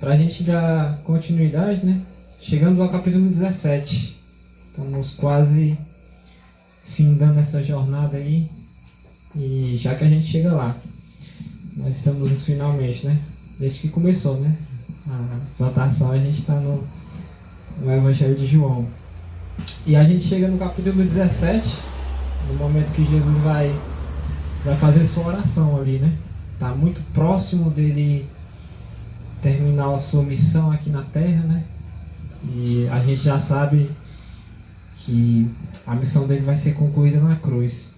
Para a gente dar continuidade, né? Chegamos ao capítulo 17. Estamos quase findando essa jornada aí. E já que a gente chega lá, nós estamos nos finalmente, né? Desde que começou, né? A plantação, a gente está no Evangelho de João. E a gente chega no capítulo 17, no momento que Jesus vai fazer sua oração ali, né? Está muito próximo dele terminar a sua missão aqui na Terra, né? E a gente já sabe que a missão dele vai ser concluída na cruz.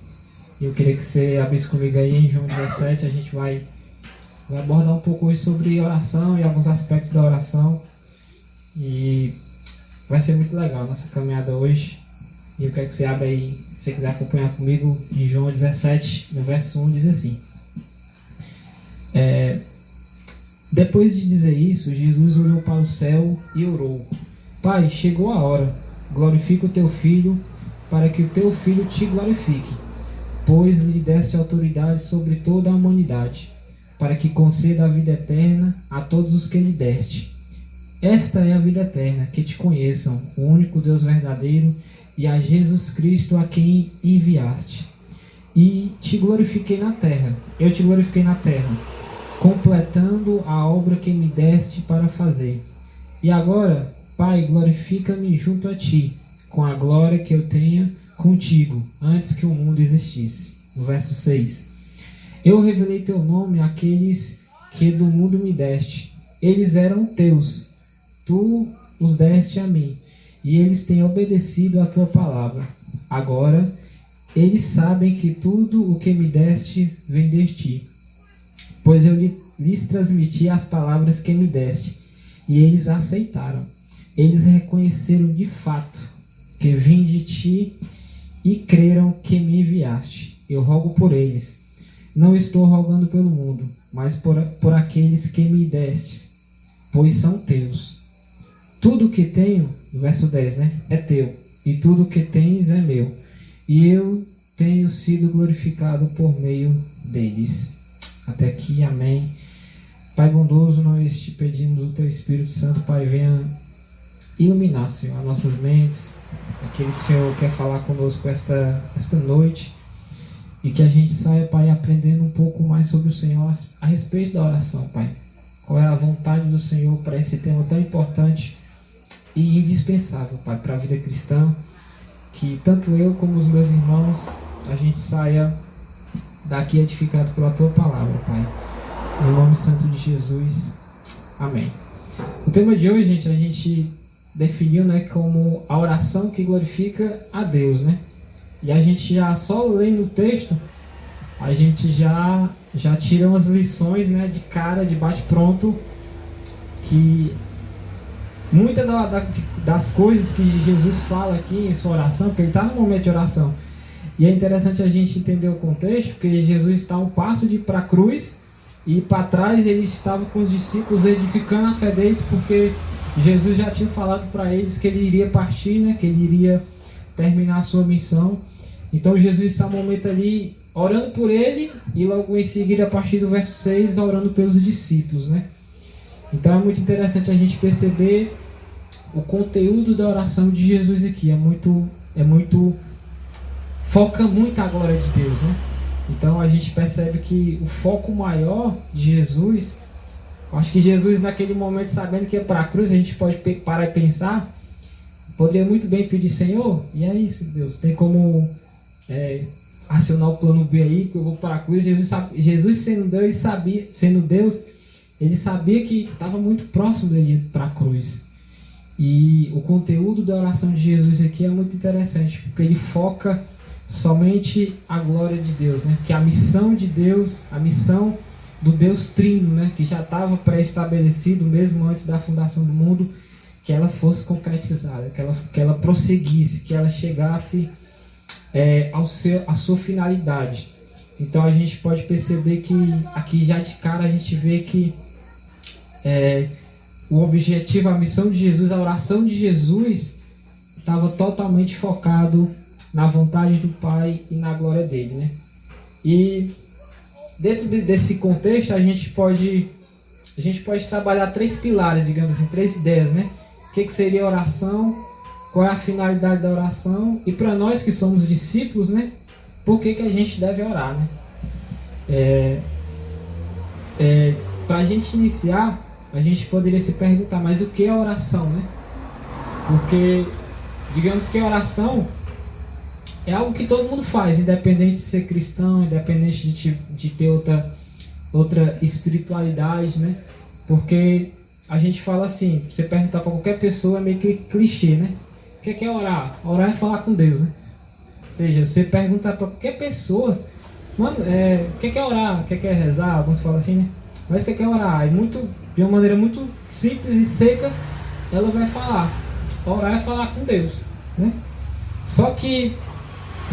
E eu queria que você abrisse comigo aí em João 17, a gente vai abordar um pouco hoje sobre oração e alguns aspectos da oração. E vai ser muito legal a nossa caminhada hoje. E eu quero que você abra aí, se você quiser acompanhar comigo, em João 17, no verso 1, diz assim. Depois de dizer isso, Jesus olhou para o céu e orou: Pai, chegou a hora, glorifica o teu Filho, para que o teu Filho te glorifique, pois lhe deste autoridade sobre toda a humanidade, para que conceda a vida eterna a todos os que lhe deste. Esta é a vida eterna, que te conheçam, o único Deus verdadeiro, e a Jesus Cristo a quem enviaste. E te glorifiquei na terra, eu te glorifiquei na terra, completando a obra que me deste para fazer. E agora, Pai, glorifica-me junto a ti, com a glória que eu tenha contigo, antes que o mundo existisse. No verso 6. Eu revelei teu nome àqueles que do mundo me deste. Eles eram teus, tu os deste a mim, e eles têm obedecido à tua palavra. Agora, eles sabem que tudo o que me deste vem de ti, pois eu lhes transmiti as palavras que me deste, e eles aceitaram. Eles reconheceram de fato que vim de ti e creram que me enviaste. Eu rogo por eles. Não estou rogando pelo mundo, mas por aqueles que me destes, pois são teus. Tudo o que tenho, verso 10, né, é teu, e tudo o que tens é meu, e eu tenho sido glorificado por meio deles. Até aqui, amém. Pai bondoso, nós te pedimos o teu Espírito Santo, Pai, venha iluminar, Senhor, as nossas mentes, aquilo que o Senhor quer falar conosco esta noite, e que a gente saia, Pai, aprendendo um pouco mais sobre o Senhor a respeito da oração, Pai. Qual é a vontade do Senhor para esse tema tão importante e indispensável, Pai, para a vida cristã, que tanto eu como os meus irmãos, a gente saia daqui edificado pela tua palavra, Pai. No nome santo de Jesus. Amém. O tema de hoje, gente, a gente definiu, né, como a oração que glorifica a Deus, né? E a gente já, só lendo o texto, a gente já tira umas lições, né, de cara, de bate-pronto, que muitas das coisas que Jesus fala aqui em sua oração, porque ele está no momento de oração, e é interessante a gente entender o contexto, porque Jesus está a um passo de ir para a cruz, e para trás ele estava com os discípulos edificando a fé deles, porque Jesus já tinha falado para eles que ele iria partir, né, que ele iria terminar a sua missão. Então Jesus está no momento ali orando por ele, e logo em seguida, a partir do verso 6, orando pelos discípulos, né? Então é muito interessante a gente perceber o conteúdo da oração de Jesus aqui. Foca muito a glória de Deus, né? Então a gente percebe que o foco maior de Jesus, acho que Jesus naquele momento, sabendo que é para a cruz, a gente pode parar e pensar, poderia muito bem pedir: Senhor, e é isso, Deus, tem como acionar o plano B aí, que eu vou para a cruz. Jesus sendo Deus, ele sabia que estava muito próximo dele ir para a cruz. E o conteúdo da oração de Jesus aqui é muito interessante, porque ele foca somente a glória de Deus, né? Que a missão de Deus, a missão do Deus Trino, né? Que já estava pré-estabelecido mesmo antes da fundação do mundo, que ela fosse concretizada, que ela prosseguisse, que ela chegasse a sua finalidade. Então a gente pode perceber que aqui já de cara a gente vê que o objetivo, a missão de Jesus, a oração de Jesus estava totalmente focado na vontade do Pai e na glória dele, né? E dentro desse contexto a gente pode a gente pode trabalhar 3 pilares, digamos assim, 3 ideias, né? O que seria oração, qual é a finalidade da oração, e para nós que somos discípulos, né? Por que a gente deve orar, né? Para a gente iniciar, a gente poderia se perguntar, mas o que é oração, né? Porque, digamos que a oração é algo que todo mundo faz, independente de ser cristão, independente de ter outra espiritualidade, né? Porque a gente fala assim, você perguntar para qualquer pessoa é meio que clichê, né? O que é orar? Orar é falar com Deus, né? Ou seja, você perguntar para qualquer pessoa, mano, o que é orar? O que é rezar? Alguns falam assim, né? Mas o que é orar? De uma maneira muito simples e seca, ela vai falar. Orar é falar com Deus, né? Só que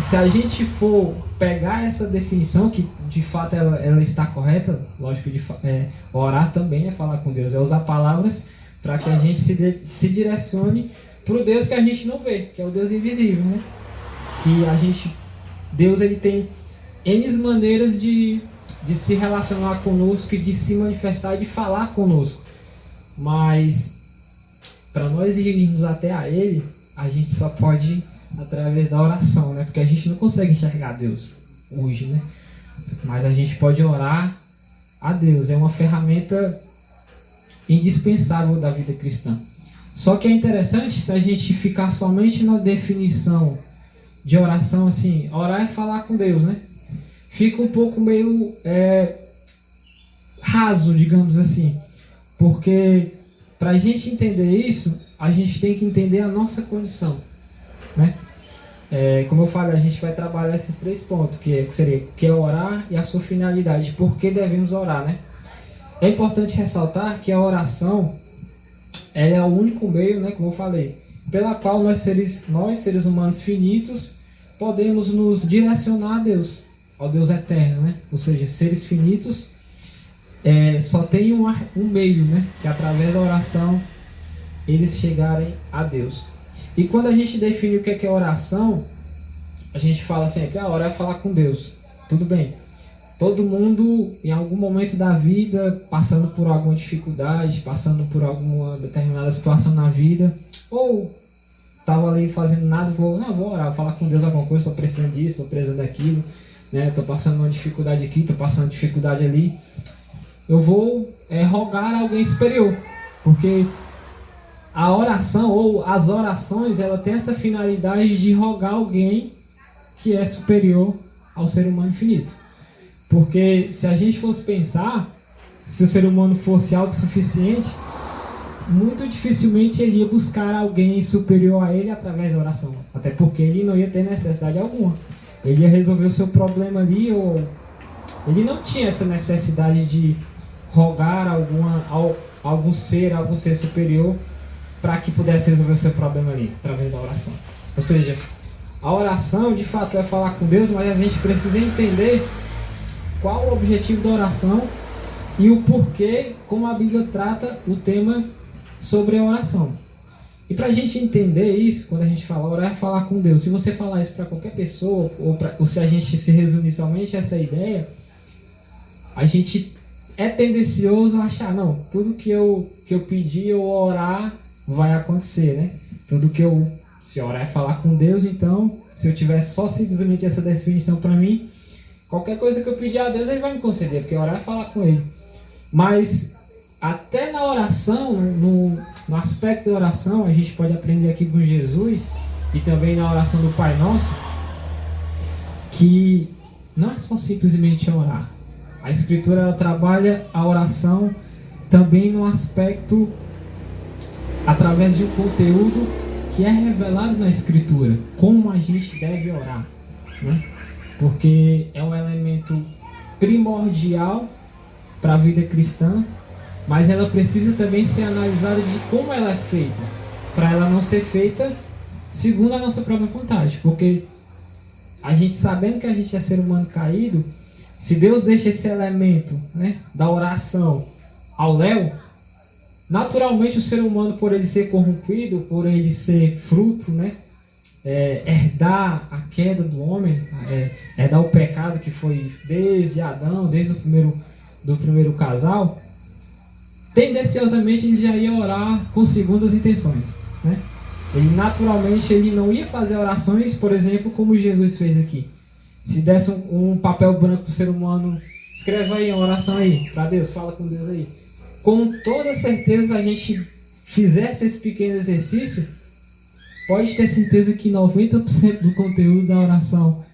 se a gente for pegar essa definição, que de fato ela está correta, lógico, orar também é falar com Deus, é usar palavras para que a gente se direcione para o Deus que a gente não vê, que é o Deus invisível, né? Deus ele tem N maneiras de se relacionar conosco, de se manifestar e de falar conosco, mas para nós irmos até a Ele, a gente só pode ir através da oração, né? Porque a gente não consegue enxergar Deus hoje, né? Mas a gente pode orar a Deus, é uma ferramenta indispensável da vida cristã. Só que é interessante se a gente ficar somente na definição de oração, assim, orar é falar com Deus, né? Fica um pouco meio raso, digamos assim, porque para a gente entender isso, a gente tem que entender a nossa condição, né? Como eu falei, a gente vai trabalhar esses 3 pontos, que é orar e a sua finalidade, por que devemos orar, né? É importante ressaltar que a oração ela é o único meio, né, como eu falei, pela qual nós seres humanos finitos podemos nos direcionar a Deus, ao Deus eterno, né? Ou seja, seres finitos só tem um meio, né? Que através da oração eles chegarem a Deus. E quando a gente define o que é oração, a gente fala sempre, orar é falar com Deus. Tudo bem. Todo mundo, em algum momento da vida, passando por alguma dificuldade, passando por alguma determinada situação na vida, ou estava ali fazendo nada, vou orar, vou falar com Deus alguma coisa, estou precisando disso, estou precisando daquilo, né? Estou passando uma dificuldade aqui, estou passando uma dificuldade ali. Eu vou rogar a alguém superior, porque a oração ou as orações, ela tem essa finalidade de rogar alguém que é superior ao ser humano infinito. Porque se a gente fosse pensar, se o ser humano fosse autossuficiente, muito dificilmente ele ia buscar alguém superior a ele através da oração. Até porque ele não ia ter necessidade alguma. Ele ia resolver o seu problema ali, ou ele não tinha essa necessidade de rogar algum ser superior para que pudesse resolver o seu problema ali, através da oração. Ou seja, a oração de fato é falar com Deus, mas a gente precisa entender qual o objetivo da oração e o porquê, como a Bíblia trata o tema sobre a oração. E para a gente entender isso, quando a gente fala orar é falar com Deus, se você falar isso para qualquer pessoa, ou se a gente se resumir somente a essa ideia, a gente é tendencioso a achar, não, tudo que eu pedir ou orar vai acontecer, né? Se orar é falar com Deus, então, se eu tivesse só simplesmente essa definição para mim, qualquer coisa que eu pedir a Deus, Ele vai me conceder, porque orar é falar com Ele. Mas, até na oração, no aspecto da oração, a gente pode aprender aqui com Jesus, e também na oração do Pai Nosso, que não é só simplesmente orar. A Escritura ela trabalha a oração também no aspecto, através de um conteúdo que é revelado na Escritura, como a gente deve orar, né? Porque é um elemento primordial para a vida cristã, mas ela precisa também ser analisada de como ela é feita, para ela não ser feita segundo a nossa própria vontade, porque a gente sabendo que a gente é ser humano caído, se Deus deixa esse elemento, né, da oração ao léu, naturalmente o ser humano, por ele ser corrompido, por ele ser fruto, né, herdar a queda do homem, herdar o pecado que foi desde Adão, desde o primeiro casal, tendenciosamente ele já ia orar com segundas intenções, né? Ele naturalmente ele não ia fazer orações, por exemplo, como Jesus fez aqui. Se desse um papel branco para o ser humano, escreve aí uma oração aí para Deus, fala com Deus aí. Com toda certeza, a gente fizesse esse pequeno exercício, pode ter certeza que 90% do conteúdo da oração,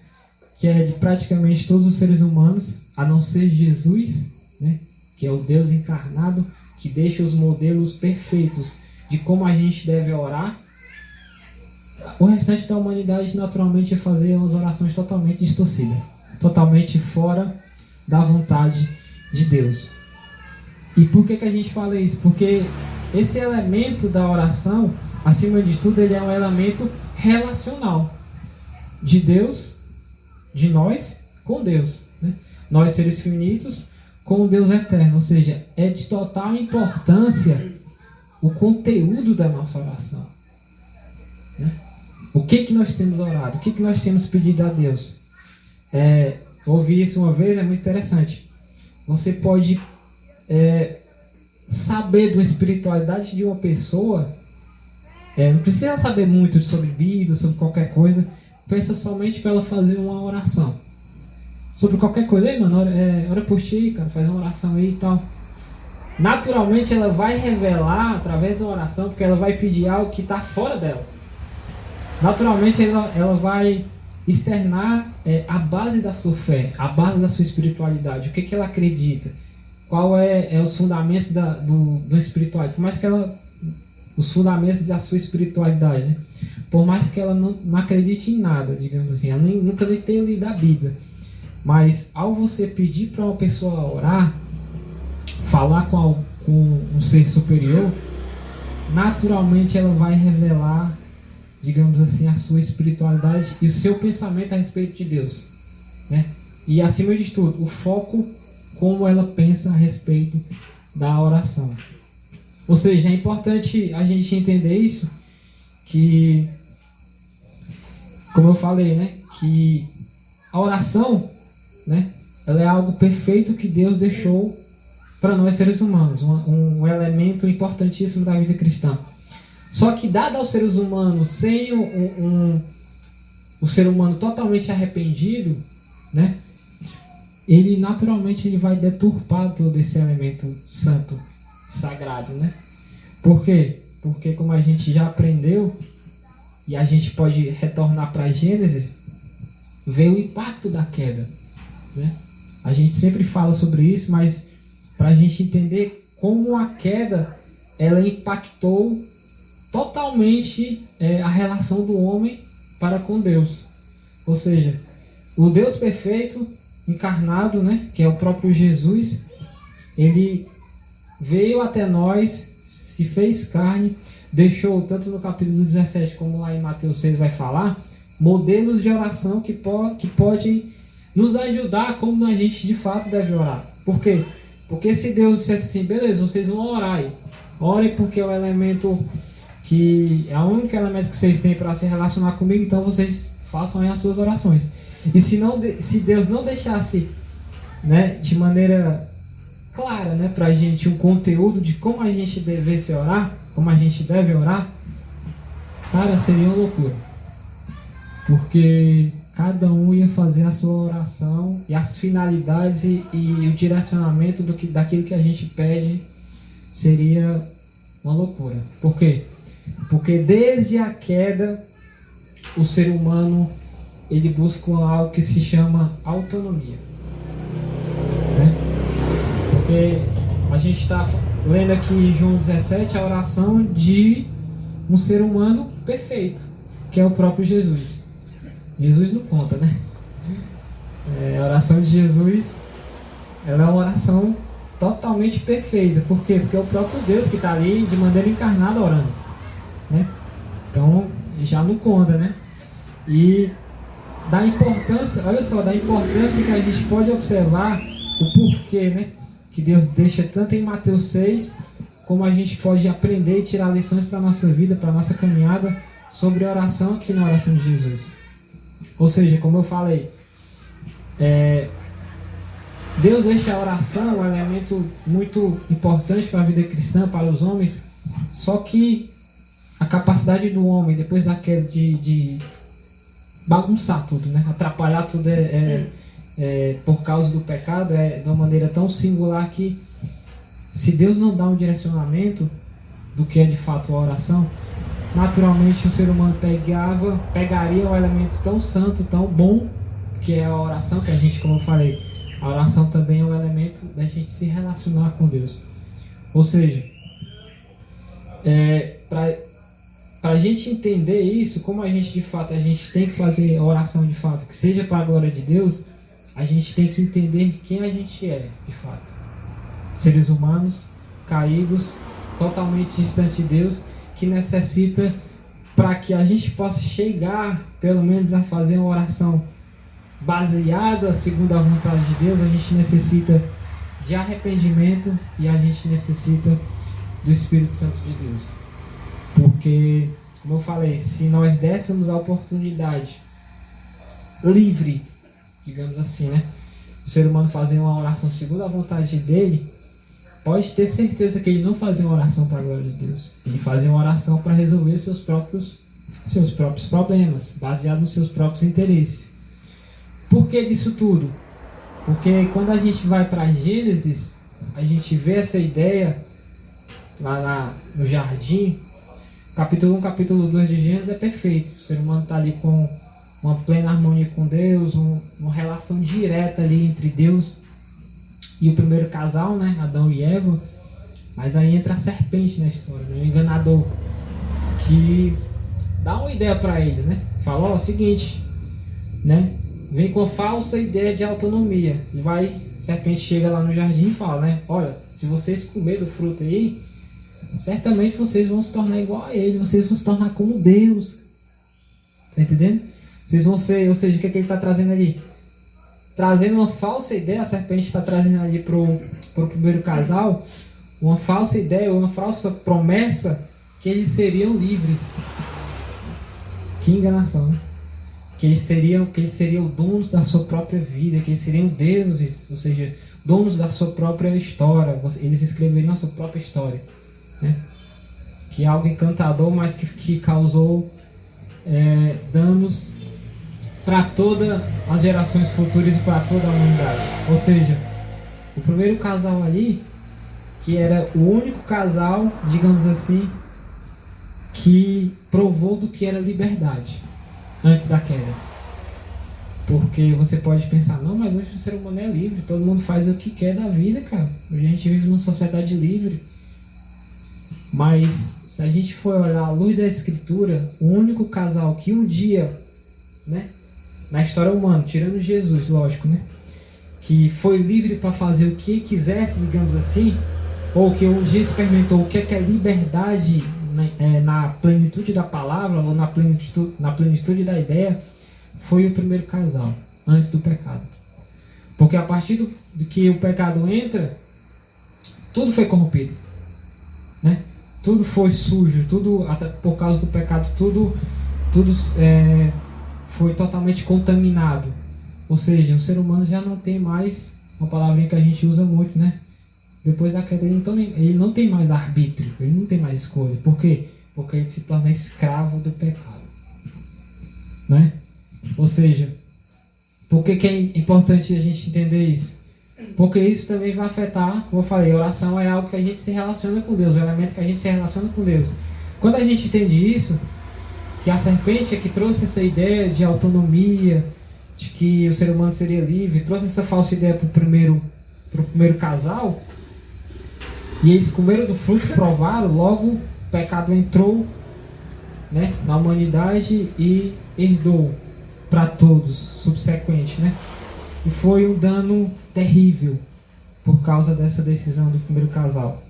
que é de praticamente todos os seres humanos, a não ser Jesus, né, que é o Deus encarnado, que deixa os modelos perfeitos de como a gente deve orar, o restante da humanidade naturalmente ia fazer umas orações totalmente distorcidas, totalmente fora da vontade de Deus. E por que a gente fala isso? Porque esse elemento da oração, acima de tudo, ele é um elemento relacional de Deus, de nós, com Deus, né? Nós seres finitos com o Deus eterno, ou seja, é de total importância o conteúdo da nossa oração, né? O que nós temos orado? O que nós temos pedido a Deus? Ouvi isso uma vez, é muito interessante. Você pode saber da espiritualidade de uma pessoa, não precisa saber muito sobre Bíblia, sobre qualquer coisa, pensa somente para ela fazer uma oração. Sobre qualquer coisa, aí, mano, ora por ti, cara, faz uma oração aí e tal. Naturalmente ela vai revelar através da oração, porque ela vai pedir algo que está fora dela. Naturalmente ela vai externar a base da sua fé, a base da sua espiritualidade, o que ela acredita, qual é os fundamentos do espiritual, por mais que os fundamentos da sua espiritualidade, né? Por mais que ela não acredite em nada, digamos assim, ela nunca nem tenha lido a Bíblia, mas ao você pedir para uma pessoa orar, falar com um ser superior, naturalmente ela vai revelar, digamos assim, a sua espiritualidade e o seu pensamento a respeito de Deus, né? E acima de tudo, o foco, como ela pensa a respeito da oração. Ou seja, é importante a gente entender isso, que, como eu falei, né, que a oração, né, ela é algo perfeito que Deus deixou para nós seres humanos, um elemento importantíssimo da vida cristã. Só que dado aos seres humanos, sem o ser humano totalmente arrependido, né, ele naturalmente ele vai deturpar todo esse elemento santo, sagrado, né? Por quê? Porque como a gente já aprendeu, e a gente pode retornar para Gênesis, veio o impacto da queda, né? A gente sempre fala sobre isso, mas para a gente entender como a queda ela impactou totalmente a relação do homem para com Deus. Ou seja, o Deus perfeito, encarnado, né, que é o próprio Jesus, ele veio até nós, se fez carne, deixou, tanto no capítulo 17 como lá em Mateus 6 vai falar, modelos de oração que podem nos ajudar como a gente de fato deve orar. Por quê? Porque se Deus dissesse assim, beleza, vocês vão orar aí. Orem porque é o elemento que é o único elemento que vocês têm para se relacionar comigo, então vocês façam aí as suas orações. E se Deus não deixasse, né, de maneira clara, né, para a gente um conteúdo de como a gente devesse orar, como a gente deve orar, cara, seria uma loucura. Porque cada um ia fazer a sua oração e as finalidades e o direcionamento daquilo que a gente pede seria uma loucura. Por quê? Porque desde a queda o ser humano ele busca algo que se chama autonomia, né? Porque a gente está lendo aqui em João 17 a oração de um ser humano perfeito, que é o próprio Jesus. Jesus não conta, né? A oração de Jesus ela é uma oração totalmente perfeita. Por quê? Porque é o próprio Deus que está ali de maneira encarnada orando, né? Então já não conta, né? E da importância, olha só, da importância que a gente pode observar o porquê, né, que Deus deixa tanto em Mateus 6, como a gente pode aprender e tirar lições para a nossa vida, para a nossa caminhada sobre a oração aqui na oração de Jesus. Ou seja, como eu falei, Deus deixa a oração um elemento muito importante para a vida cristã, para os homens, só que a capacidade do homem, depois da queda, de bagunçar tudo, né? Atrapalhar tudo por causa do pecado, de uma maneira tão singular que, se Deus não dá um direcionamento do que é de fato a oração, naturalmente o ser humano pegaria um elemento tão santo, tão bom, que é a oração, que a gente, como eu falei, a oração também é um elemento da gente se relacionar com Deus. Ou seja, para a gente entender isso, como a gente tem que fazer a oração de fato, que seja para a glória de Deus, a gente tem que entender quem a gente é, de fato. Seres humanos, caídos, totalmente distantes de Deus, que necessita, para que a gente possa chegar, pelo menos, a fazer uma oração baseada segundo a vontade de Deus, a gente necessita de arrependimento e a gente necessita do Espírito Santo de Deus. Porque, como eu falei, se nós dessemos a oportunidade livre, digamos assim, né, o ser humano fazer uma oração segundo a vontade dele, pode ter certeza que ele não fazia uma oração para a glória de Deus. Ele fazia uma oração para resolver seus próprios problemas, baseado nos seus próprios interesses. Por que disso tudo? Porque quando a gente vai para Gênesis, a gente vê essa ideia lá no jardim. Capítulo 1, capítulo 2 de Gênesis é perfeito. O ser humano está ali com uma plena harmonia com Deus, uma relação direta ali entre Deus e o primeiro casal, né, Adão e Eva. Mas aí entra a serpente na história, né, o enganador, que dá uma ideia para eles, né? Fala, o seguinte, né? Vem com a falsa ideia de autonomia. E a serpente chega lá no jardim e fala, né? Olha, se vocês comerem do fruto aí, certamente vocês vão se tornar igual a ele, vocês vão se tornar como Deus. Tá entendendo? Vocês vão ser, ou seja, o que ele está trazendo ali? Trazendo uma falsa ideia, a serpente está trazendo ali pro primeiro casal, uma falsa ideia, uma falsa promessa que eles seriam livres. Que enganação, né? Que eles seriam donos da sua própria vida, que eles seriam deuses, ou seja, donos da sua própria história, eles escreveriam a sua própria história, né? Que é algo encantador, mas que causou danos para todas as gerações futuras e para toda a humanidade. Ou seja, o primeiro casal ali, que era o único casal, digamos assim, que provou do que era liberdade antes da queda. Porque você pode pensar, não, mas hoje o ser humano é livre, todo mundo faz o que quer da vida, cara. Hoje a gente vive numa sociedade livre. Mas se a gente for olhar à luz da Escritura, o único casal que um dia, né, na história humana, tirando Jesus, lógico, né, que foi livre para fazer o que quisesse, digamos assim, ou que um dia experimentou o que é liberdade na plenitude da palavra, ou na plenitude da ideia, foi o primeiro casal, antes do pecado. Porque a partir do que o pecado entra, tudo foi corrompido, né? Tudo foi sujo, tudo, até por causa do pecado, tudo foi totalmente contaminado. Ou seja, o ser humano já não tem mais, uma palavrinha que a gente usa muito, né? Depois da queda ele não tem mais arbítrio, ele não tem mais escolha. Por quê? Porque ele se torna escravo do pecado, né? Ou seja, por que é importante a gente entender isso? Porque isso também vai afetar, como eu falei, a oração é algo que a gente se relaciona com Deus, é um elemento que a gente se relaciona com Deus. Quando a gente entende isso, que a serpente é que trouxe essa ideia de autonomia, de que o ser humano seria livre, trouxe essa falsa ideia para o primeiro casal, e eles comeram do fruto, provaram, logo o pecado entrou, né, na humanidade e herdou para todos, subsequente, né? E foi um dano terrível por causa dessa decisão do primeiro casal.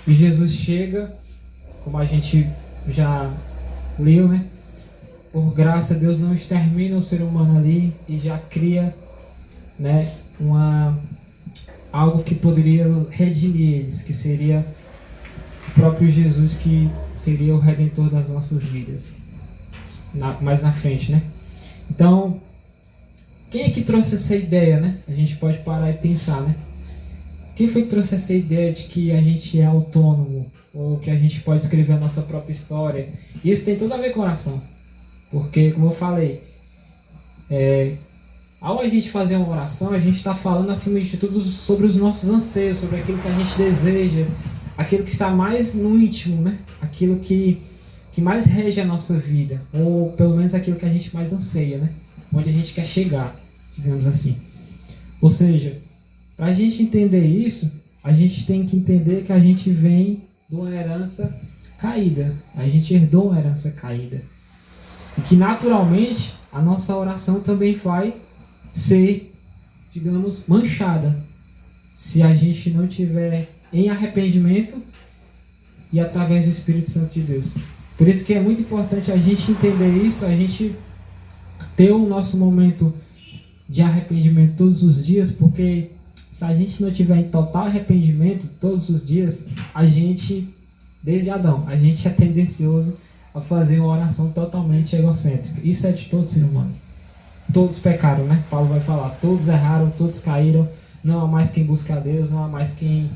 E Jesus chega, como a gente já leu, né? Por graça, Deus não extermina o ser humano ali e já cria, né, algo que poderia redimir eles, que seria o próprio Jesus, que seria o Redentor das nossas vidas, mais na frente, né? Então, Quem é que trouxe essa ideia, né? A gente pode parar e pensar, né? Quem foi que trouxe essa ideia de que a gente é autônomo, ou que a gente pode escrever a nossa própria história? Isso tem tudo a ver com oração. Porque, como eu falei, ao a gente fazer uma oração, a gente está falando acima de tudo sobre os nossos anseios, sobre aquilo que a gente deseja, aquilo que está mais no íntimo, né? Aquilo que mais rege a nossa vida, ou pelo menos aquilo que a gente mais anseia, né? Onde a gente quer chegar, digamos assim. Ou seja, para a gente entender isso, a gente tem que entender que a gente vem de uma herança caída. A gente herdou uma herança caída. E que naturalmente a nossa oração também vai ser, digamos, manchada. Se a gente não tiver em arrependimento e através do Espírito Santo de Deus. Por isso que é muito importante a gente entender isso, a gente ter o nosso momento de arrependimento todos os dias, porque se a gente não tiver em total arrependimento todos os dias, a gente, desde Adão, a gente é tendencioso a fazer uma oração totalmente egocêntrica. Isso é de todo ser humano. Todos pecaram, né? Paulo vai falar, todos erraram, todos caíram, não há mais quem busque a Deus, não há mais quem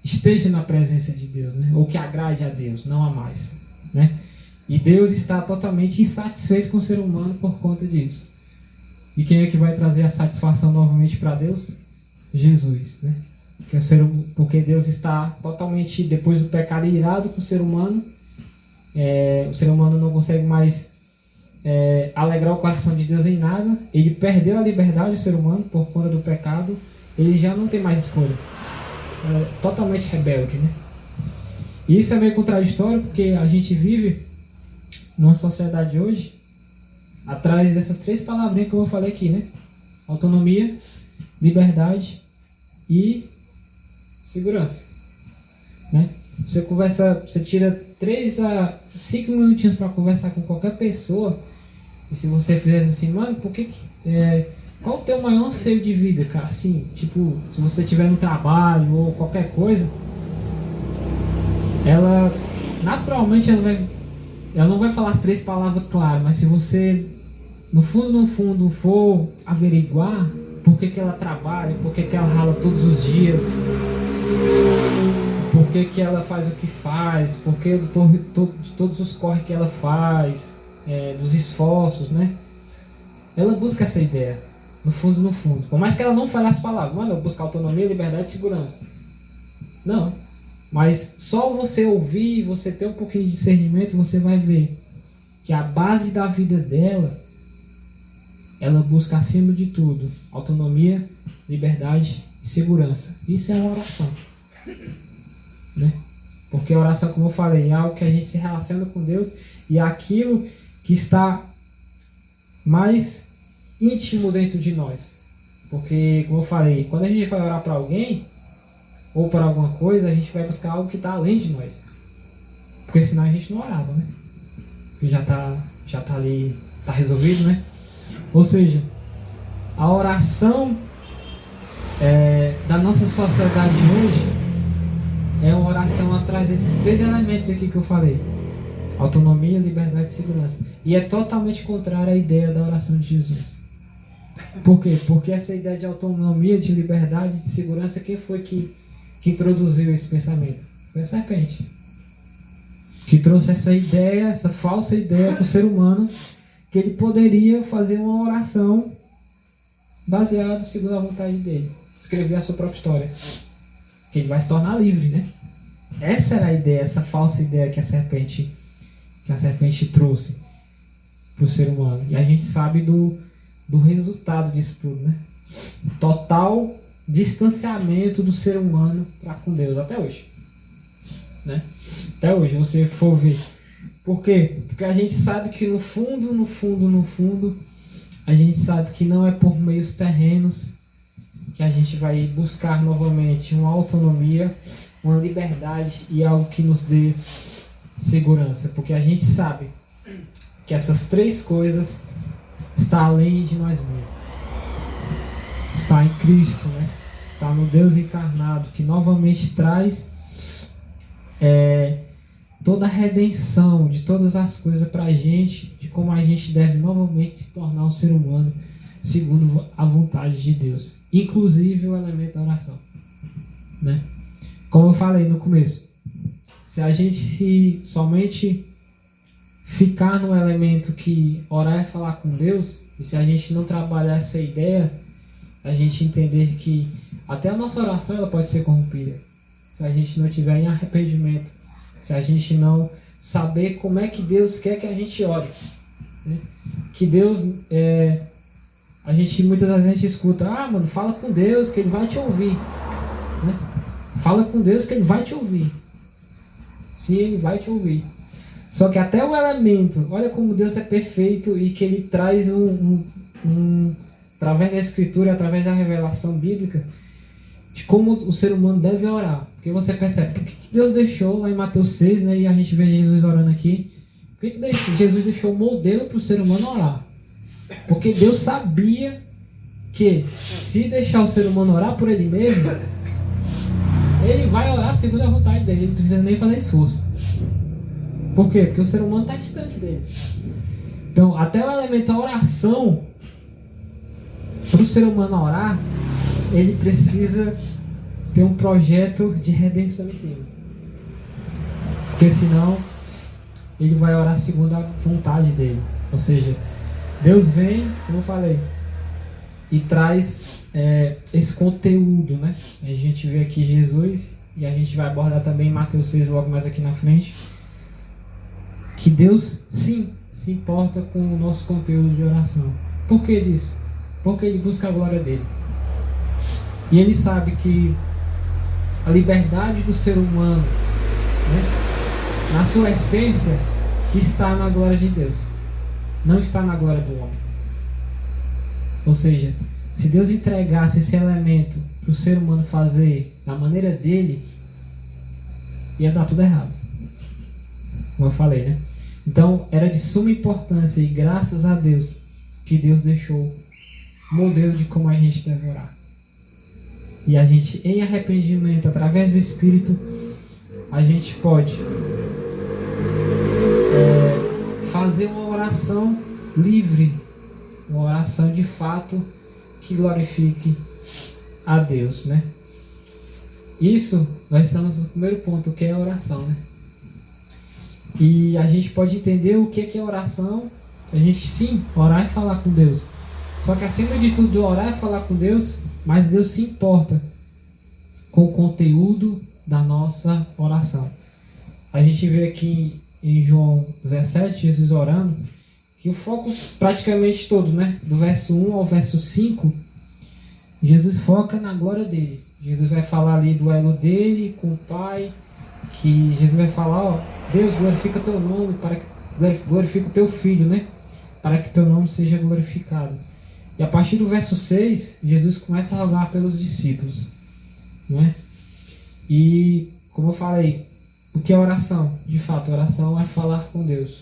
esteja na presença de Deus, né? Ou que agrade a Deus, não há mais, né? E Deus está totalmente insatisfeito com o ser humano por conta disso. E quem é que vai trazer a satisfação novamente para Deus? Jesus, né? Porque Deus está totalmente, depois do pecado, irado com o ser humano. O ser humano não consegue mais alegrar o coração de Deus em nada. Ele perdeu a liberdade, o ser humano, por conta do pecado. Ele já não tem mais escolha. Totalmente rebelde, né? E isso é meio contraditório, porque a gente vive numa sociedade hoje atrás dessas três palavrinhas que eu falei aqui, né? Autonomia, liberdade e segurança, né? Você tira 3 a 5 minutinhos para conversar com qualquer pessoa, e se você fizesse assim, mano, qual o teu maior anseio de vida, cara? Assim, tipo, se você estiver no trabalho ou qualquer coisa, ela naturalmente ela não vai falar as 3 palavras claras, mas se você no fundo for averiguar por que ela trabalha, por que ela rala todos os dias, por que ela faz o que faz, por que de todos os corre que ela faz, dos esforços, né? Ela busca essa ideia, no fundo. Por mais que ela não fale as palavras, mano, eu busco autonomia, liberdade e segurança. Não. Mas só você ouvir, você ter um pouquinho de discernimento, você vai ver que a base da vida dela, ela busca acima de tudo autonomia, liberdade e segurança. Isso é uma oração, né? Porque a oração, como eu falei, é algo que a gente se relaciona com Deus e é aquilo que está mais íntimo dentro de nós. Porque, como eu falei, quando a gente vai orar para alguém ou para alguma coisa, a gente vai buscar algo que está além de nós. Porque senão a gente não orava, né? Porque já tá ali, tá resolvido, né? Ou seja, a oração da nossa sociedade hoje é uma oração atrás desses 3 elementos aqui que eu falei: autonomia, liberdade e segurança. E é totalmente contrária à ideia da oração de Jesus. Por quê? Porque essa ideia de autonomia, de liberdade, de segurança, quem foi que introduziu esse pensamento? Foi a serpente. Que trouxe essa ideia, essa falsa ideia para o ser humano, que ele poderia fazer uma oração baseada segundo a vontade dele. Escrever a sua própria história. Que ele vai se tornar livre, né? Essa era a ideia, essa falsa ideia que a serpente trouxe para o ser humano. E a gente sabe do resultado disso tudo, né? Total distanciamento do ser humano para com Deus, até hoje, né? Até hoje, você for ver. Por quê? Porque a gente sabe que no fundo, a gente sabe que não é por meios terrenos que a gente vai buscar novamente uma autonomia, uma liberdade e algo que nos dê segurança. Porque a gente sabe que essas 3 coisas estão além de nós mesmos. Está em Cristo, né? Está no Deus encarnado, que novamente traz toda a redenção de todas as coisas para a gente, de como a gente deve novamente se tornar um ser humano segundo a vontade de Deus, inclusive o elemento da oração, né? Como eu falei no começo, se a gente somente ficar no elemento que orar é falar com Deus, e se a gente não trabalhar essa ideia, a gente entender que até a nossa oração ela pode ser corrompida, se a gente não tiver em arrependimento, se a gente não saber como é que Deus quer que a gente ore, né? Que Deus, a gente muitas vezes a gente escuta, mano, fala com Deus que Ele vai te ouvir, né? Fala com Deus que Ele vai te ouvir. Sim, Ele vai te ouvir. Só que até o elemento, olha como Deus é perfeito e que Ele traz através da Escritura, através da revelação bíblica, de como o ser humano deve orar. Porque você percebe, por que Deus deixou lá em Mateus 6, né, e a gente vê Jesus orando aqui, por que Jesus deixou o modelo para o ser humano orar? Porque Deus sabia que se deixar o ser humano orar por ele mesmo, ele vai orar segundo a vontade dele, ele não precisa nem fazer esforço. Por quê? Porque o ser humano está distante dele. Então, até o elemento da oração, para o ser humano orar, ele precisa ter um projeto de redenção em cima. Porque senão, ele vai orar segundo a vontade dele. Ou seja, Deus vem, como eu falei, e traz esse conteúdo, né? A gente vê aqui Jesus, e a gente vai abordar também Mateus 6 logo mais aqui na frente, que Deus sim se importa com o nosso conteúdo de oração. Por que disso? Porque Ele busca a glória dele. E Ele sabe que a liberdade do ser humano, né, na sua essência, está na glória de Deus, não está na glória do homem. Ou seja, se Deus entregasse esse elemento para o ser humano fazer da maneira dele, ia dar tudo errado, como eu falei, né? Então era de suma importância, e graças a Deus que Deus deixou o modelo de como a gente deve orar. E a gente, em arrependimento, através do Espírito, a gente pode fazer uma oração livre, uma oração de fato que glorifique a Deus, né? Isso, nós estamos no primeiro ponto, que é a oração, né? E a gente pode entender o que é oração. A gente sim, orar e falar com Deus. Só que acima de tudo, orar e falar com Deus, mas Deus se importa com o conteúdo da nossa oração. A gente vê aqui em João 17, Jesus orando, que o foco praticamente todo, né, do verso 1 ao verso 5, Jesus foca na glória dele. Jesus vai falar ali do elo dele com o Pai, que Jesus vai falar, Deus, glorifica teu nome, para que glorifica o teu Filho, né, para que teu nome seja glorificado. E a partir do verso 6, Jesus começa a rogar pelos discípulos, né? E, como eu falei, o que é oração? De fato, oração é falar com Deus.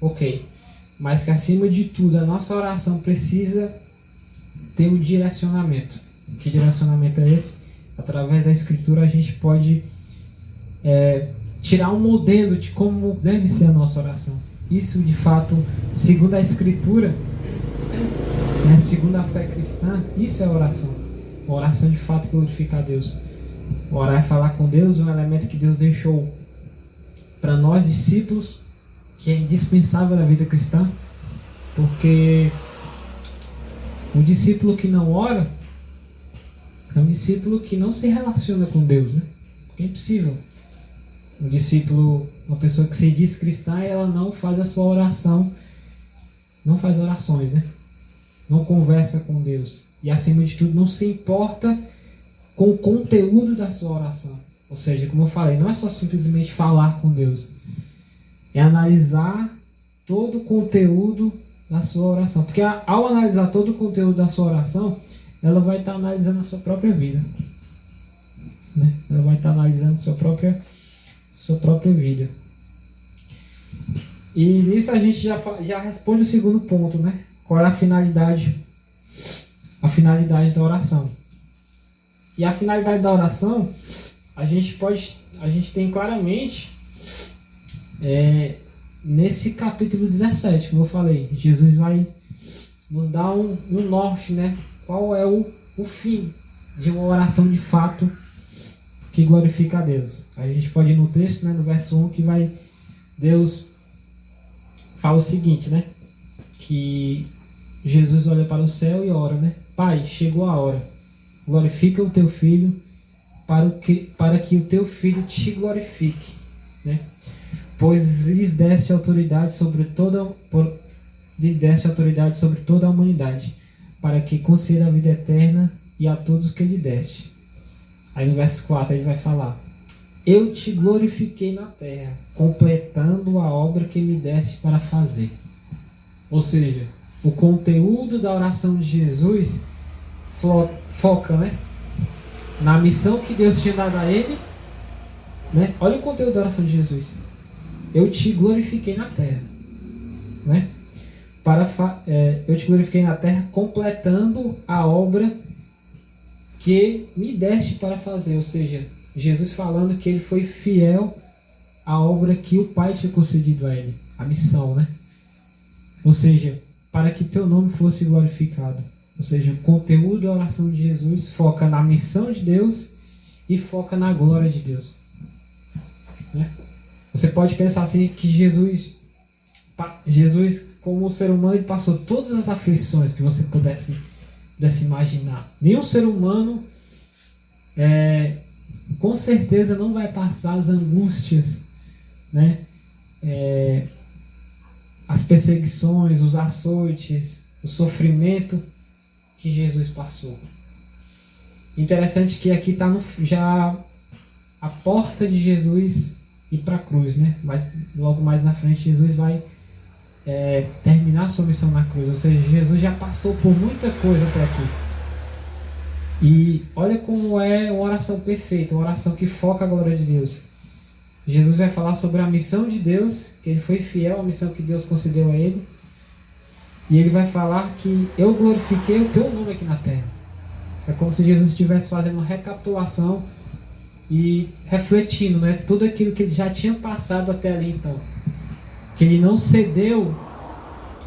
Ok. Mas que acima de tudo, a nossa oração precisa ter um direcionamento. Que direcionamento é esse? Através da Escritura a gente pode tirar um modelo de como deve ser a nossa oração. Isso, de fato, segundo a Escritura, segundo a fé cristã, isso é oração. A oração de fato glorifica a Deus. Orar é falar com Deus, um elemento que Deus deixou para nós discípulos, que é indispensável na vida cristã, porque um discípulo que não ora é um discípulo que não se relaciona com Deus, né? Porque é impossível. Um discípulo, uma pessoa que se diz cristã, ela não faz a sua oração, não faz orações, né? Não conversa com Deus. E acima de tudo, não se importa com o conteúdo da sua oração. Ou seja, como eu falei, não é só simplesmente falar com Deus. É analisar todo o conteúdo da sua oração. Porque ao analisar todo o conteúdo da sua oração, ela vai estar analisando a sua própria vida, né? Ela vai estar analisando sua própria vida. E nisso a gente já responde o segundo ponto, né? Qual é a finalidade? A finalidade da oração. E a finalidade da oração, a gente tem claramente nesse capítulo 17, como eu falei, Jesus vai nos dar um norte, né? Qual é o fim de uma oração de fato que glorifica a Deus. A gente pode ir no texto, né, no verso 1, que vai, Deus fala o seguinte, né? Que Jesus olha para o céu e ora, né? Pai, chegou a hora, glorifica o teu filho, para que o teu filho te glorifique, né? Pois lhes deste autoridade sobre toda a humanidade, para que conceda a vida eterna e a todos que lhe deste. Aí no verso 4 ele vai falar: eu te glorifiquei na terra, completando a obra que me deste para fazer. Ou seja, o conteúdo da oração de Jesus foca, né, na missão que Deus tinha dado a ele, né? Olha o conteúdo da oração de Jesus: eu te glorifiquei na terra, né? Eu te glorifiquei na terra, completando a obra que me deste para fazer. Ou seja, Jesus falando que ele foi fiel à obra que o Pai tinha concedido a ele, a missão, né? Ou seja, para que teu nome fosse glorificado. Ou seja, o conteúdo da oração de Jesus foca na missão de Deus e foca na glória de Deus, né? Você pode pensar assim que Jesus, como ser humano, ele passou todas as aflições que você pudesse imaginar. Nenhum ser humano com certeza não vai passar as angústias, né? As perseguições, os açoites, o sofrimento que Jesus passou. Interessante que aqui está já a porta de Jesus ir para a cruz, né? Mas logo mais na frente Jesus vai terminar sua missão na cruz. Ou seja, Jesus já passou por muita coisa até aqui. E olha como é uma oração perfeita, uma oração que foca a glória de Deus. Jesus vai falar sobre a missão de Deus, que ele foi fiel à missão que Deus concedeu a ele. E ele vai falar que eu glorifiquei o teu nome aqui na terra. É como se Jesus estivesse fazendo uma recapitulação e refletindo, né, tudo aquilo que ele já tinha passado até ali então. Que ele não cedeu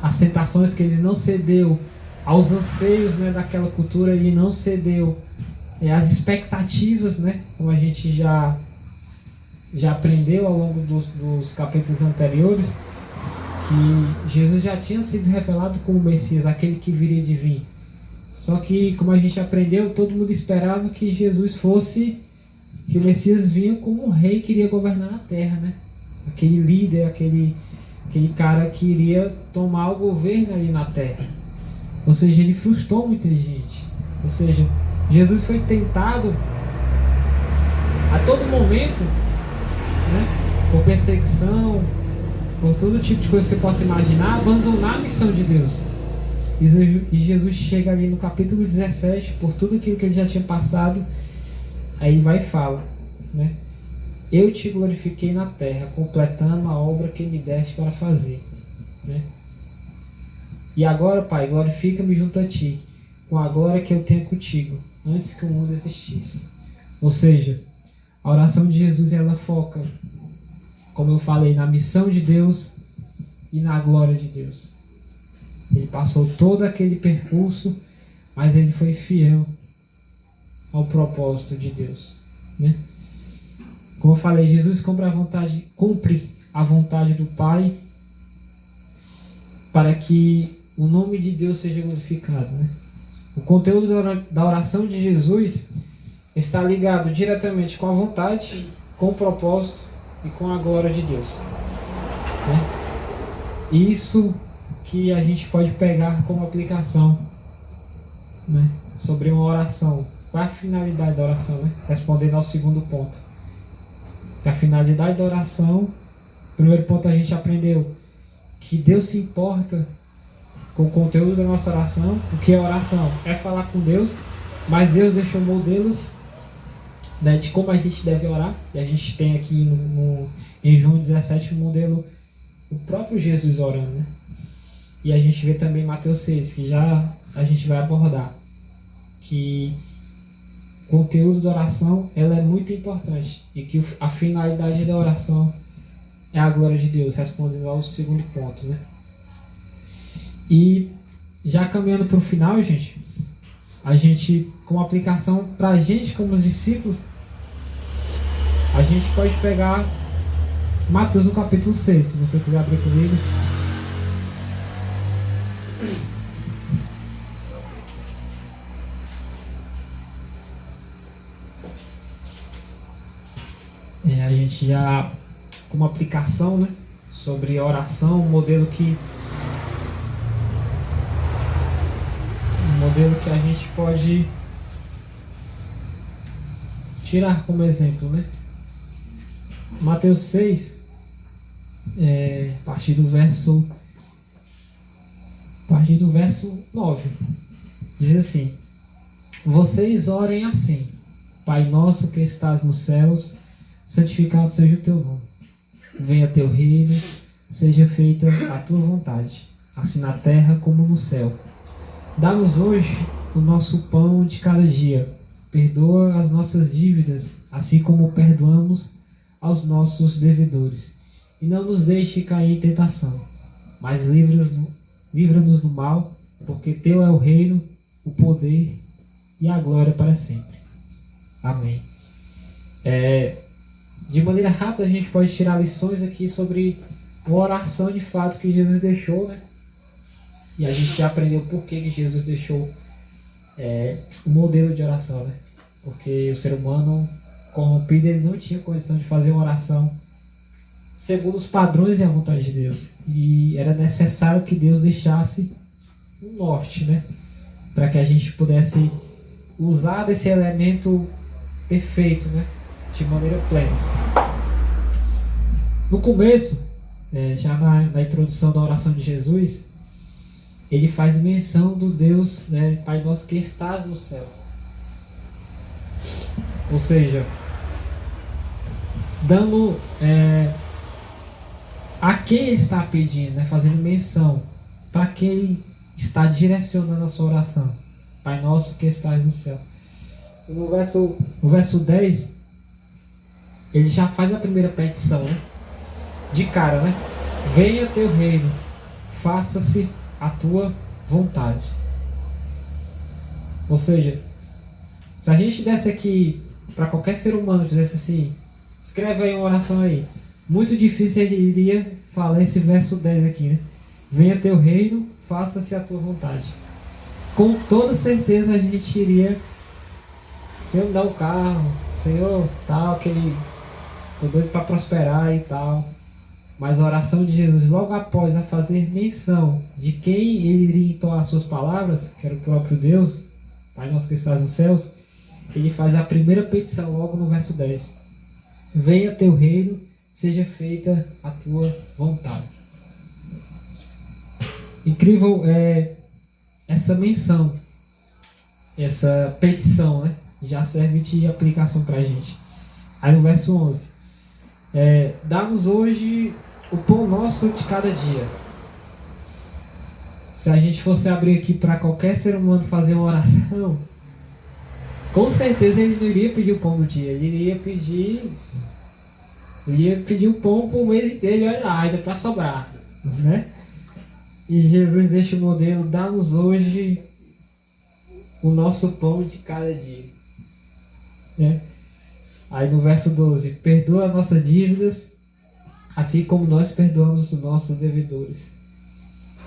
às tentações, que ele não cedeu aos anseios, né, daquela cultura, ele não cedeu às expectativas, né, como a gente já aprendeu ao longo dos capítulos anteriores, que Jesus já tinha sido revelado como Messias, aquele que viria de vir. Só que, como a gente aprendeu, todo mundo esperava que Jesus fosse, que o Messias vinha como um rei que iria governar a terra, né? Aquele líder, aquele cara que iria tomar o governo ali na terra. Ou seja, ele frustrou muita gente. Ou seja, Jesus foi tentado a todo momento, né, por perseguição, por todo tipo de coisa que você possa imaginar, abandonar a missão de Deus. E Jesus chega ali no capítulo 17, por tudo aquilo que ele já tinha passado, aí vai e fala, né? Eu te glorifiquei na terra, completando a obra que me deste para fazer, né? E agora, Pai, glorifica-me junto a ti, com a glória que eu tenho contigo, antes que o mundo existisse. Ou seja, a oração de Jesus, ela foca, como eu falei, na missão de Deus e na glória de Deus. Ele passou todo aquele percurso, mas ele foi fiel ao propósito de Deus, né? Como eu falei, Jesus cumpre a vontade do Pai para que o nome de Deus seja glorificado, né? O conteúdo da oração de Jesus está ligado diretamente com a vontade, com o propósito e com a glória de Deus, né? Isso que a gente pode pegar como aplicação, né, sobre uma oração. Qual é a finalidade da oração, né? Respondendo ao segundo ponto. A finalidade da oração, primeiro ponto, a gente aprendeu que Deus se importa com o conteúdo da nossa oração. O que é oração? É falar com Deus, mas Deus deixou modelos, né, de como a gente deve orar. E a gente tem aqui em João 17 um modelo, o próprio Jesus orando, né? E a gente vê também em Mateus 6, que já a gente vai abordar, que o conteúdo da oração, ela é muito importante, e que a finalidade da oração é a glória de Deus, respondendo ao segundo ponto, né? E já caminhando para o final, gente, a gente, como aplicação para a gente como os discípulos, a gente pode pegar Mateus no capítulo 6, se você quiser abrir comigo. A gente já, como aplicação, né, sobre oração, um modelo que a gente pode tirar como exemplo, né? Mateus 6, a partir do verso 9, diz assim: vocês orem assim: Pai nosso que estás nos céus, santificado seja o teu nome. Venha teu reino, seja feita a tua vontade, assim na terra como no céu. Dá-nos hoje o nosso pão de cada dia. Perdoa as nossas dívidas, assim como perdoamos aos nossos devedores. E não nos deixe cair em tentação, mas livra-nos do mal, porque teu é o reino, o poder e a glória para sempre. Amém. De maneira rápida a gente pode tirar lições aqui sobre uma oração de fato que Jesus deixou, né? E a gente já aprendeu por que Jesus deixou o modelo de oração, né? Porque o ser humano corrompido, ele não tinha condição de fazer uma oração segundo os padrões e a vontade de Deus. E era necessário que Deus deixasse um norte, né? Para que a gente pudesse usar desse elemento perfeito, né? De maneira plena. No começo, já na introdução da oração de Jesus, ele faz menção do Deus, né, Pai nosso que estás no céu. Ou seja, dando a quem está pedindo, né, fazendo menção para quem ele está direcionando a sua oração. Pai nosso que estás no céu. No verso 10, ele já faz a primeira petição, né? De cara, né? Venha teu reino, faça-se a tua vontade. Ou seja, se a gente desse aqui para qualquer ser humano, fizesse assim, escreve aí uma oração aí, muito difícil ele iria falar esse verso 10 aqui, né? Venha teu reino, faça-se a tua vontade. Com toda certeza a gente iria: Senhor, me dá um carro, Senhor, tal, aquele, tô doido para prosperar e tal. Mas a oração de Jesus, logo após a fazer menção de quem ele iria entoar suas palavras, que era o próprio Deus, Pai nosso que estás nos céus, ele faz a primeira petição logo no verso 10. Venha teu reino, seja feita a tua vontade. Incrível essa menção, essa petição, né? Já serve de aplicação para a gente. Aí no verso 11, dá-nos hoje o pão nosso de cada dia. Se a gente fosse abrir aqui para qualquer ser humano fazer uma oração, com certeza ele não iria pedir o pão do dia, ele iria pedir o pão para o mês inteiro, olha lá, ainda para sobrar, né? E Jesus deixa o modelo: dá-nos hoje o nosso pão de cada dia, né? Aí no verso 12, perdoa as nossas dívidas, assim como nós perdoamos os nossos devedores.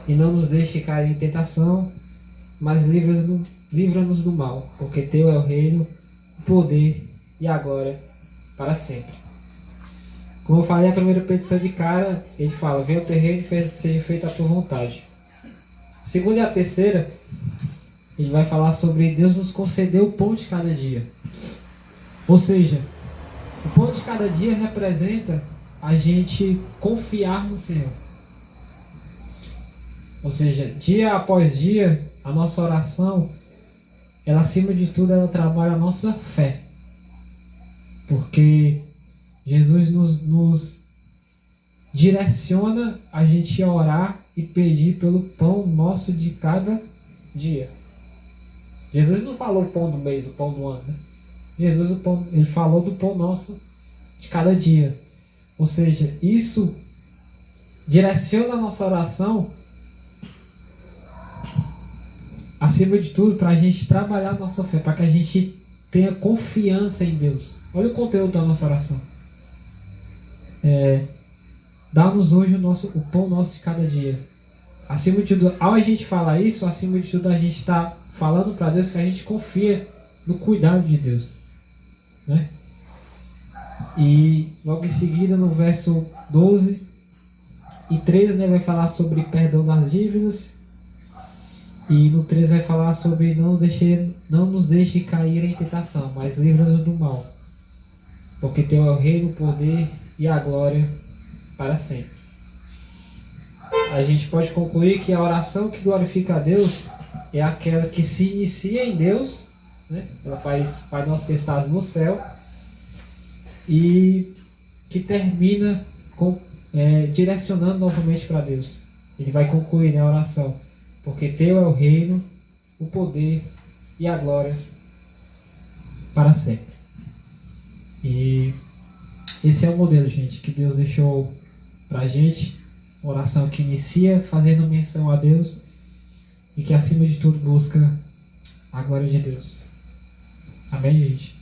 E não nos deixe cair em tentação, mas livra-nos do mal, porque teu é o reino, o poder e a glória para sempre. Como eu falei, a primeira petição de cara, ele fala: venha o teu reino e seja feita a tua vontade. A segunda e a terceira, ele vai falar sobre Deus nos conceder o pão de cada dia. Ou seja, o pão de cada dia representa a gente confiar no Senhor. Ou seja, dia após dia, a nossa oração, ela acima de tudo, ela trabalha a nossa fé. Porque Jesus nos direciona a gente a orar e pedir pelo pão nosso de cada dia. Jesus não falou o pão do mês, o pão do ano, né? Jesus, ele falou do pão nosso de cada dia. Ou seja, isso direciona a nossa oração, acima de tudo, para a gente trabalhar a nossa fé, para que a gente tenha confiança em Deus. Olha o conteúdo da nossa oração. Dá-nos hoje o pão nosso de cada dia. Acima de tudo, ao a gente falar isso, acima de tudo a gente está falando para Deus que a gente confia no cuidado de Deus, né? E logo em seguida, no verso 12 e 13, né, vai falar sobre perdão das dívidas. E no 13 vai falar sobre não nos deixe cair em tentação, mas livra-nos do mal. Porque teu é o reino, o poder e a glória para sempre. A gente pode concluir que a oração que glorifica a Deus é aquela que se inicia em Deus, né? Ela faz Pai Nosso que estás no céu, e que termina direcionando novamente para Deus. Ele vai concluir, né, a oração: porque teu é o reino, o poder e a glória para sempre. E esse é o modelo, gente, que Deus deixou para a gente. Uma oração que inicia fazendo menção a Deus e que acima de tudo busca a glória de Deus. Amém, gente?